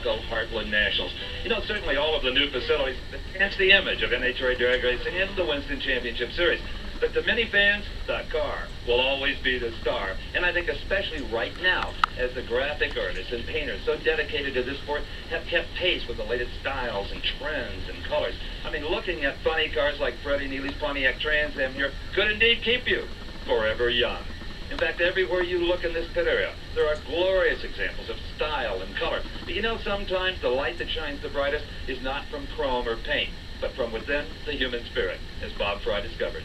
Falco, Heartland Nationals. You know, certainly all of the new facilities enhance the image of NHRA drag racing in the Winston Championship Series. But to many fans, the car will always be the star. And I think especially right now, as the graphic artists and painters so dedicated to this sport have kept pace with the latest styles and trends and colors. I mean, looking at funny cars like Freddie Neely's Pontiac Trans Am here could indeed keep you forever young. In fact, everywhere you look in this pit area, there are glorious examples of style and color. But you know, sometimes the light that shines the brightest is not from chrome or paint, but from within the human spirit, as Bob Fry discovered.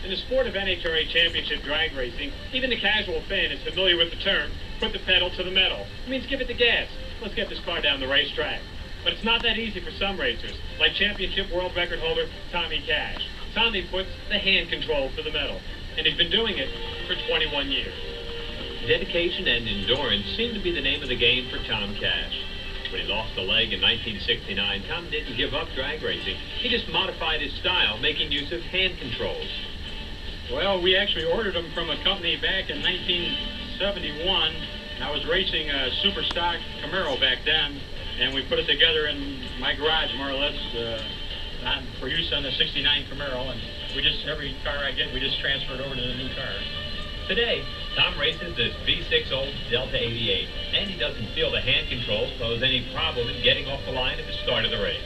In the sport of NHRA Championship drag racing, even the casual fan is familiar with the term, put the pedal to the metal. It means give it the gas. Let's get this car down the racetrack. But it's not that easy for some racers, like championship world record holder Tommy Cash. Tommy puts the hand control to the metal, and he's been doing it for 21 years. Dedication and endurance seem to be the name of the game for Tom Cash. When he lost a leg in 1969, Tom didn't give up drag racing. He just modified his style, making use of hand controls. Well, we actually ordered them from a company back in 1971. I was racing a super stock Camaro back then, and we put it together in my garage, more or less, for use on the 69 Camaro, and every car I get, we just transfer it over to the new car. Today, Tom races this V6 old Delta 88, and he doesn't feel the hand controls pose any problem in getting off the line at the start of the race.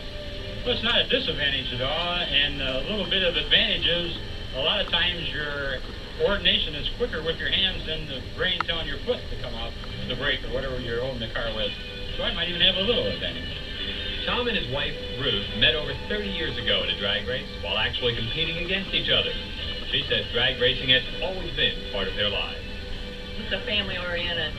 Well, it's not a disadvantage at all, and a little bit of advantage is a lot of times your coordination is quicker with your hands than the brain telling your foot to come off the brake or whatever you're holding the car with. So I might even have a little advantage. Tom and his wife, Ruth, met over 30 years ago at a drag race while actually competing against each other. She says drag racing has always been part of their lives. It's a family-oriented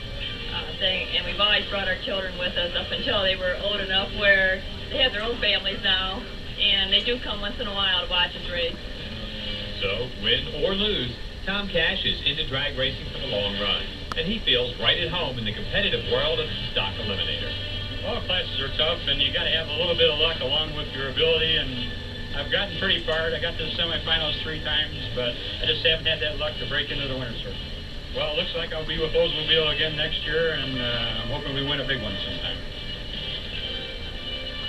thing, and we've always brought our children with us up until they were old enough where they have their own families now, and they do come once in a while to watch us race. So, win or lose, Tom Cash is into drag racing for the long run, and he feels right at home in the competitive world of stock eliminator. All classes are tough, and you got to have a little bit of luck along with your ability, and I've gotten pretty far. I got to the semifinals 3 times, but I just haven't had that luck to break into the winner's circle. Well, it looks like I'll be with Oldsmobile again next year, and I'm hoping we win a big one sometime.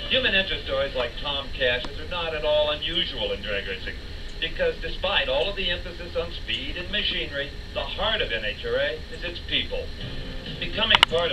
Human interest stories like Tom Cash's are not at all unusual in drag racing, because despite all of the emphasis on speed and machinery, the heart of NHRA is its people. Becoming part of